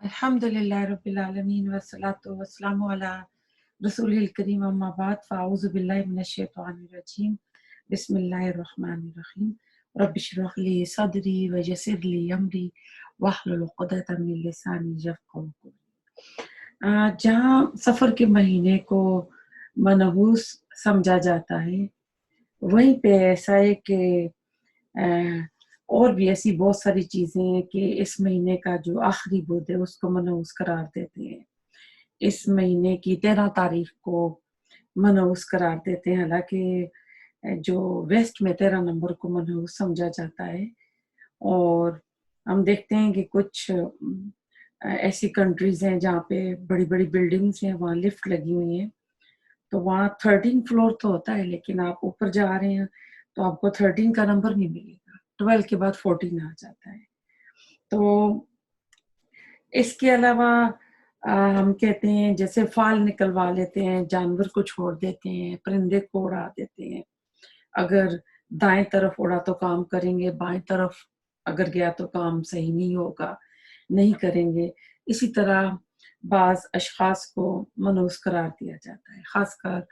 अल्हम्दुलिल्लाह रब्बिल आलमीन वस्सलातु वस्सलामु अला रसूलिल करीम अम्मा बाद फ़अऊज़ु बिल्लाहि मिनश शैतानिर रजीम बिस्मिल्लाहिर रहमानिर रहीम रब्बि इश्रह ली सदरी व यस्सिर ली अमरी वहलुल उक़दतम मिन लिसानी यफ़क़हू क़ौली। जहाँ सफ़र के महीने को मनहूस समझा जाता है, वहीं पे ऐसा है कि और भी ऐसी बहुत सारी चीज़ें हैं कि इस महीने का जो आखिरी बुध है उसको मनहूस करार देते हैं। इस महीने की 13 तारीख को मनहूस करार देते हैं, हालांकि जो वेस्ट में 13 नंबर को मनहूस समझा जाता है। और हम देखते हैं कि कुछ ऐसी कंट्रीज हैं जहाँ पे बड़ी बड़ी बिल्डिंग्स हैं, वहाँ लिफ्ट लगी हुई हैं, तो वहाँ 13 फ्लोर तो होता है, लेकिन आप ऊपर जा रहे हैं तो आपको 13 का नंबर नहीं मिलेगा, 12 के बाद 14 आ जाता है। तो इसके अलावा हम कहते हैं जैसे फाल निकलवा लेते हैं, जानवर को छोड़ देते हैं, परिंदे को उड़ा देते हैं। अगर दाएं तरफ उड़ा तो काम करेंगे, बाएं तरफ अगर गया तो काम सही नहीं होगा, नहीं करेंगे। इसी तरह बाज अशखास को मनहूस करार दिया जाता है, खासकर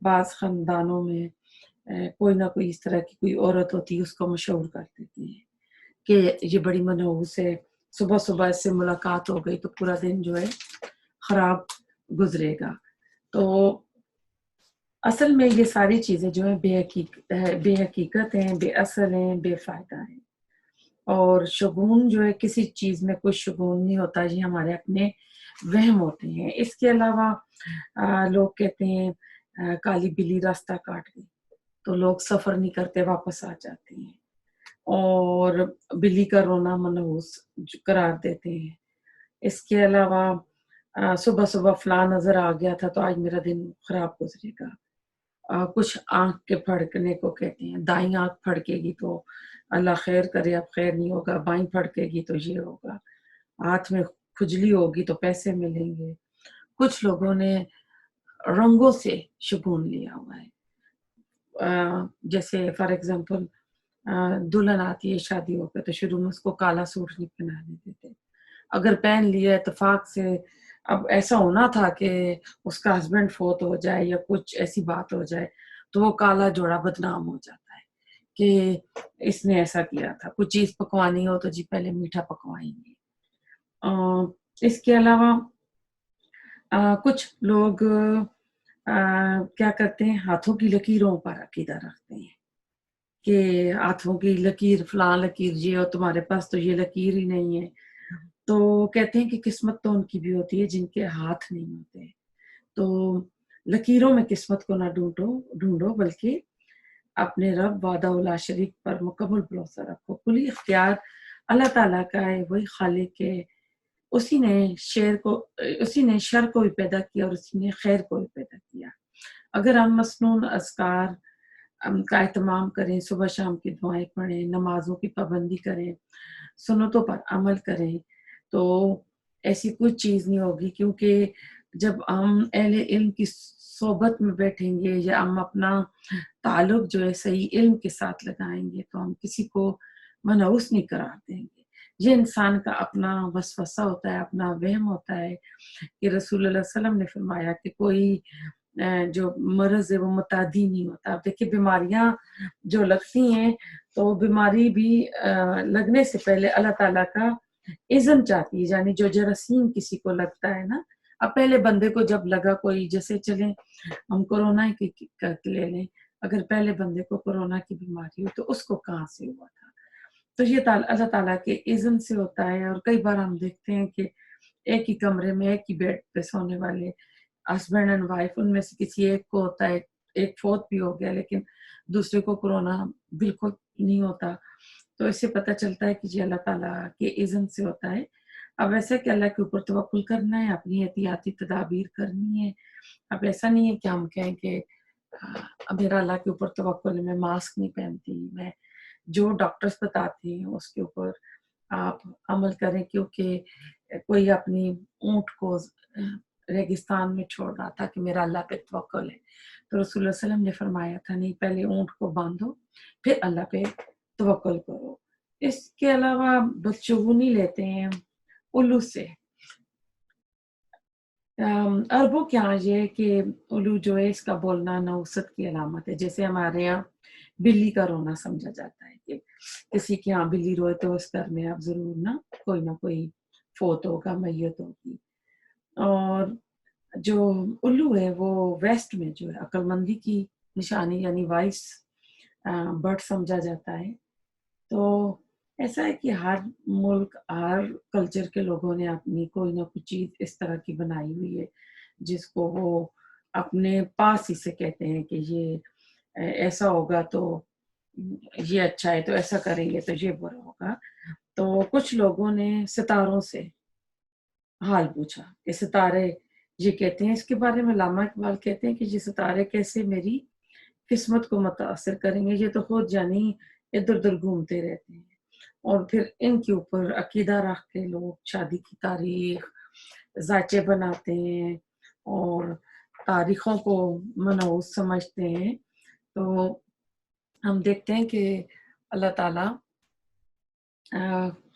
बाज खानदानों में कोई ना कोई इस तरह की कोई औरत होती है, उसको मशहूर कर देती है कि ये बड़ी मनहूस है, सुबह सुबह इससे मुलाकात हो गई तो पूरा दिन जो है खराब गुजरेगा। तो असल में ये सारी चीजें जो है बेहकीकत हैं, बेअसल हैं, बेफायदा हैं। और शगुन जो है, किसी चीज में कोई शगुन नहीं होता, ये हमारे अपने वहम होते हैं। इसके अलावा लोग कहते हैं काली बिल्ली रास्ता काट गई, तो लोग सफर नहीं करते, वापस आ जाते हैं। और बिल्ली का रोना मनहूस करार देते हैं। इसके अलावा सुबह सुबह फलां नजर आ गया था तो आज मेरा दिन खराब गुजरेगा। कुछ आंख के फड़कने को कहते हैं, दाई आंख फड़केगी तो अल्लाह खैर करे, अब खैर नहीं होगा, बाई फड़केगी तो ये होगा, हाथ में खुजली होगी तो पैसे मिलेंगे। कुछ लोगों ने रंगों से शगुन लिया हुआ है। जैसे फॉर एग्जांपल दुल्हन आती है शादी होकर तो शुरू में उसको काला सूट नहीं पहनाने देते, अगर पहन लिया इत्तेफाक से, अब ऐसा होना था कि उसका हस्बैंड फोत हो जाए या कुछ ऐसी बात हो जाए तो वो काला जोड़ा बदनाम हो जाता है कि इसने ऐसा किया था। कुछ चीज पकवानी हो तो जी पहले मीठा पकवाएंगे। इसके अलावा कुछ लोग क्या करते हैं, हाथों की लकीरों पर अकीदा रखते हैं कि हाथों की लकीर, फलां लकीर ये हो, तुम्हारे पास तो ये लकीर ही नहीं है। तो कहते हैं कि किस्मत तो उनकी भी होती है जिनके हाथ नहीं होते। तो लकीरों में किस्मत को ना ढूंढो बल्कि अपने रब वादा उला शरीक पर मुकम्मल भरोसा रखो। कुली इख्तियार अल्लाह ताला का है, वही खालिक है। उसी ने शर को भी पैदा किया और उसी ने खैर को भी पैदा किया। अगर हम मसनून अज़कार का एहतमाम करें, सुबह शाम की दुआएं पढ़ें, नमाजों की पाबंदी करें, सुन्नतों पर अमल करें, तो ऐसी कुछ चीज़ नहीं होगी। क्योंकि जब हम अहले इल्म की सोबत में बैठेंगे या हम अपना ताल्लुक जो है सही इल्म के साथ लगाएंगे तो हम किसी को मनहूस नहीं करार देंगे। ये इंसान का अपना वसवसा होता है, अपना वहम होता है कि रसूलुल्लाह सल्लल्लाहु अलैहि वसल्लम ने फरमाया कि कोई जो मर्ज है वो मुतादी नहीं होता। अब देखिए बीमारियां जो लगती हैं तो बीमारी भी लगने से पहले अल्लाह ताला का इज़्न चाहती है। यानी जो जरासीम किसी को लगता है ना, अब पहले बंदे को जब लगा कोई, जैसे चले हम कोरोना की ले लें, अगर पहले बंदे को कोरोना की बीमारी हुई तो उसको कहाँ से हुआ था, तो ये अल्लाह ताला के इज़्न से होता है। और कई बार हम देखते हैं कि एक ही कमरे में एक ही बेड पे सोने वाले हस्बैंड एंड वाइफ, उनमें से किसी एक को होता है, एक फोर्थ भी हो गया लेकिन दूसरे को कोरोना बिल्कुल नहीं होता। तो इससे पता चलता है कि जी अल्लाह ताला के इज़्न से होता है। अब ऐसा कि अल्लाह के ऊपर तवक्कुल करना है, अपनी एहतियाती तदाबीर करनी है। अब ऐसा नहीं है कि हम कहें कि अब मेरा अल्लाह के ऊपर तवक्कुल है, मैं मास्क नहीं पहनती, मैं जो डॉक्टर्स बताते हैं उसके ऊपर आप अमल करें। क्योंकि कोई अपनी ऊँट को रेगिस्तान में छोड़ रहा था कि मेरा अल्लाह पे तवक्कुल है, तो रसूलुल्लाह सल्लल्लाहु अलैहि वसल्लम ने फरमाया था नहीं, पहले ऊँट को बांधो फिर अल्लाह पे तवक्कुल करो। इसके अलावा बदशगुनी लेते हैं उल्लू से अरबों के यहाँ ये है कि उल्लू जो है इसका बोलना नहुसत की अलामत है। जैसे हमारे यहाँ बिल्ली का रोना समझा जाता है कि किसी के यहाँ बिल्ली रोए तो उस घर में अब ज़रूर ना कोई फ़ौत होगा, मैयत होगी। और जो उल्लू है वो वेस्ट में जो है अक्लमंदी की निशानी यानी वाइस बर्ड समझा जाता है। तो ऐसा है कि हर मुल्क, हर कल्चर के लोगों ने अपनी कोई ना कोई चीज़ इस तरह की बनाई हुई है, जिसको वो अपने पास ही से कहते हैं कि ये ऐसा होगा तो ये अच्छा है, तो ऐसा करेंगे तो ये बुरा होगा। तो कुछ लोगों ने सितारों से हाल पूछा कि सितारे ये कहते हैं, इसके बारे में अल्लामा इकबाल कहते हैं कि ये सितारे कैसे मेरी किस्मत को मुतासिर करेंगे, ये तो खुद जानी इधर-उधर घूमते रहते हैं। और फिर इनके ऊपर अकीदा रख के लोग शादी की तारीख, ज़ायचे बनाते हैं और तारीखों को मनहूस समझते हैं। तो हम देखते हैं कि अल्लाह ताला अ,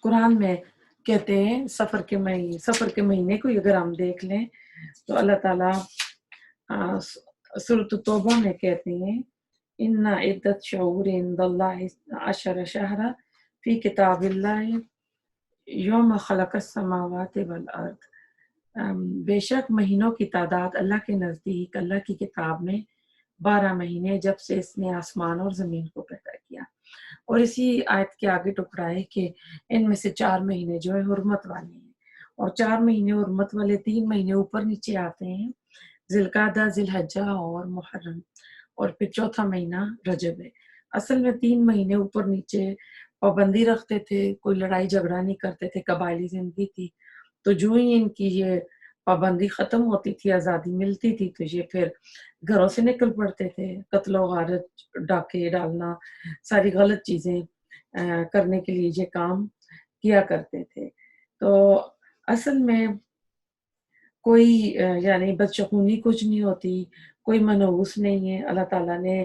कुरान में कहते हैं सफ़र के महीने को ही अगर हम देख लें तो अल्लाह ताला सूरत तौबा में कहते हैं इन्ना इद्दत शहूर इंदल्लाहि अशर शहरा फी किताबिल्लाहि यौम खलक़स समावाति वल अर्द। बेशक महीनों की तादाद अल्लाह के नज़दीक अल्लाह की किताब में 12 महीने जब से इसने आसमान और ज़मीन को पैदा किया। और इसी आयत के आगे टुकड़ाए कि इनमें से 4 महीने जो है हुर्मत वाले हैं और 4 महीने हुर्मत वाले 3 महीने ऊपर नीचे आते हैं, ज़िलक़ादा, ज़िलहज्जा और मुहर्रम, और फिर चौथा महीना रजब है। असल में 3 महीने ऊपर नीचे पाबंदी रखते थे, कोई लड़ाई झगड़ा नहीं करते थे, कबायली ज़िंदगी थी। तो जो ही इनकी ये पाबंदी ख़त्म होती थी, आज़ादी मिलती थी, तो ये फिर घरों से निकल पड़ते थे। कत्ल-ओ-गारत, डाके डालना, सारी गलत चीज़ें करने के लिए ये काम किया करते थे। तो असल में कोई यानी बदशगुनी कुछ नहीं होती, कोई मनहूस नहीं है। अल्लाह ताला ने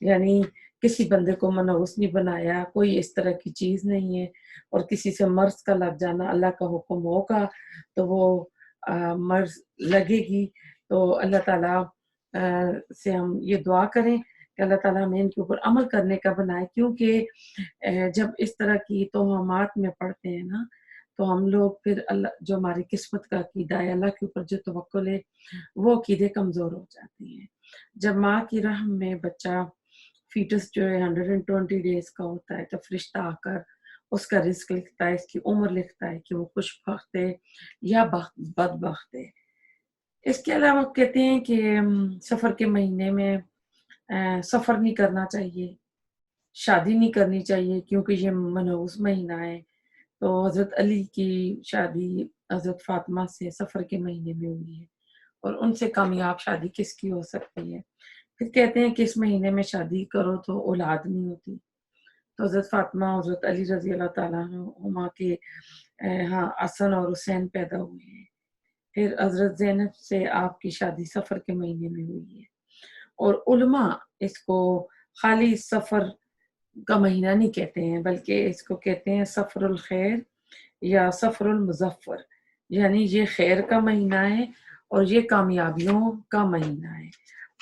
यानी किसी बंदे को मनहूस नहीं बनाया, कोई इस तरह की चीज़ नहीं है। और किसी से मर्ज़ का लग जाना, अल्लाह का हुक्म होगा तो वो मर्ज़ लगेगी। तो अल्लाह ताला से हम ये दुआ करें कि अल्लाह ताला हमें इनके ऊपर अमल करने का बनाए, क्योंकि जब इस तरह की तोहमात में पड़ते हैं ना, तो हम लोग फिर अल्लाह जो हमारी किस्मत का अकीदा है, अल्लाह के ऊपर जो तवक्कुल है, वो अकीदे कमज़ोर हो जाते हैं। जब माँ की रहम में बच्चा फीटस जो है 120 डेज़ का होता है, तो फरिश्ता आकर उसका रिज़्क लिखता है, इसकी उम्र लिखता है कि वो खुशबख्त है या बदबख्त है। इसके अलावा कहते हैं कि सफ़र के महीने में सफ़र नहीं करना चाहिए, शादी नहीं करनी चाहिए, क्योंकि ये मनहूस महीना है। तो हज़रत अली की शादी हज़रत फ़ातिमा से सफ़र के महीने में हुई है और उनसे कामयाब शादी किसकी हो सकती है। फिर कहते हैं कि इस महीने में शादी करो तो औलाद नहीं होती। तो हज़रत फ़ातिमा, हज़रत अली रज़ी अल्लाह तआला अन्हुमा के हाँ, हसन और हुसैन पैदा हुए हैं। फिर हज़रत ज़ैनब से आपकी शादी सफ़र के महीने में हुई है। और उलमा इसको खाली सफ़र का महीना नहीं कहते हैं, बल्कि इसको कहते हैं सफ़रुल खैर या सफ़रुल मुज़फ़्फ़र, यानी ये खैर का महीना है और ये कामयाबियों का महीना है।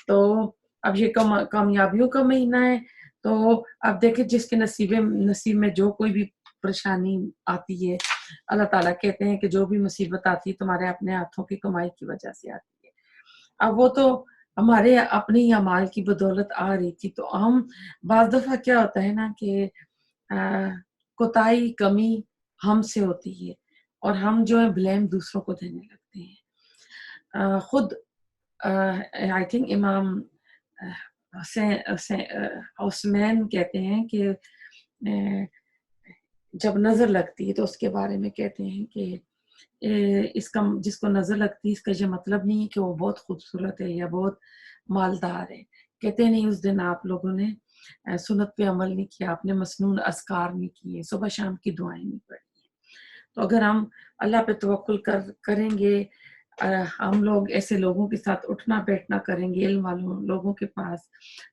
तो अब ये कामयाबियों का महीना है, तो अब देखिए जिसके नसीब में जो कोई भी परेशानी आती है, अल्लाह ताला कहते हैं कि जो भी मुसीबत आती है तुम्हारे अपने हाथों की कमाई की वजह से आती है। अब वो तो हमारे अपने ही अमाल की बदौलत आ रही थी, तो हम बाज़ दफ़ा क्या होता है ना कि अ, कोताही, कमी हमसे होती है और हम जो है ब्लेम दूसरों को देने लगते हैं। खुद आई थिंक इमाम अ, उस्मान कहते हैं कि जब नज़र लगती है तो उसके बारे में कहते हैं कि इसका जिसको नज़र लगती है इसका ये मतलब नहीं है कि वो बहुत खूबसूरत है या बहुत मालदार है। कहते नहीं उस दिन आप लोगों ने सुन्नत पे अमल नहीं किया, आपने मसनून अज़कार नहीं किए, सुबह शाम की दुआएँ नहीं पढ़ी। तो अगर हम अल्लाह पे तवक्कुल करेंगे, हम लोग ऐसे लोगों के साथ उठना-बैठना करेंगे, इल्म वालों लोगों के पास,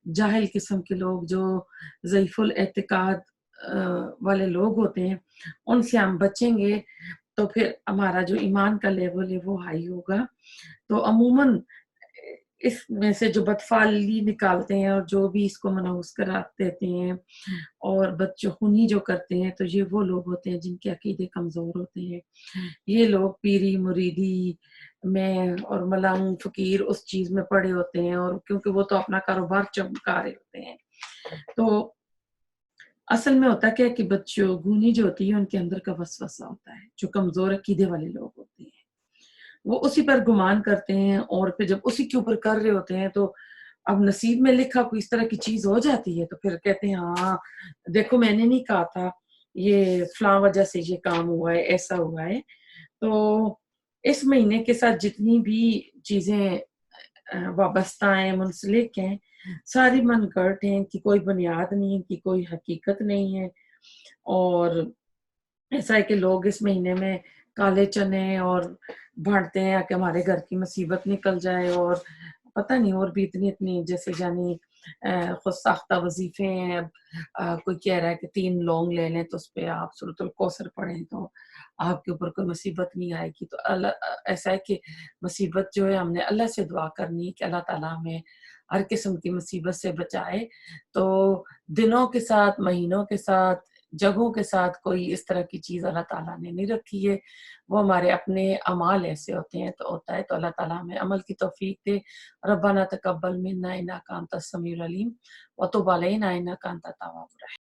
जाहिल किस्म के लोग जो ज़ईफ़ुल एतिक़ाद वाले लोग होते हैं, उनसे हम बचेंगे, तो फिर हमारा जो ईमान का लेवल है वो हाई होगा। तो अमूमन इसमें से जो बदफाली निकालते हैं और जो भी इसको मनहूस करार देते हैं और बदचखुनी जो करते हैं, तो ये वो लोग होते हैं जिनके अकीदे कमज़ोर होते हैं। ये लोग पीरी मुरीदी में और मलंग फ़कीर उस चीज़ में पड़े होते हैं, और क्योंकि वो तो अपना कारोबार चमका रहे होते हैं। तो असल में होता क्या है कि बदशगुनी जो होती है उनके अंदर का वसवसा होता है, जो कमज़ोर अकीदे वाले लोग होते हैं। वो उसी पर गुमान करते हैं, और फिर जब उसी के ऊपर कर रहे होते हैं तो अब नसीब में लिखा कोई इस तरह की चीज़ हो जाती है, तो फिर कहते हैं हाँ, देखो मैंने नहीं कहा था, ये फलाँ वज़ह से ये काम हुआ है, ऐसा हुआ है। तो इस महीने के साथ जितनी भी चीज़ें वाबस्ता हैं, मुंसलिक हैं, सारी मनगढ़ंत हैं, इनकी कोई बुनियाद नहीं है, इनकी कोई हकीकत नहीं है। और ऐसा है कि लोग इस महीने में काले चने और बाँटते हैं कि हमारे घर की मुसीबत निकल जाए, और पता नहीं और भी इतनी-इतनी जैसे यानी खुद साख्ता वज़ीफ़े हैं। कोई कह रहा है कि 3 लौंग ले लें तो उसपे आप सूरतुल कौसर पढ़ें तो आपके ऊपर कोई मुसीबत नहीं आएगी। तो ऐसा है कि मुसीबत जो है हमने अल्लाह से दुआ करनी है कि अल्लाह ताला हमें हर किस्म की मुसीबत से बचाए। तो दिनों के साथ, महीनों के साथ, जगहों के साथ कोई इस तरह की चीज़ अल्लाह ताला ने नहीं रखी है। वो हमारे अपने अमाल ऐसे होते हैं तो होता है, तो अल्लाह ताला हमें अमल की तौफ़ीक दे। रब्बना तक़ब्बल मिन्ना इन्नका अंतस समीउल अलीम व तुब अलैना इन्नका अंतत तव्वाबुर रहीम।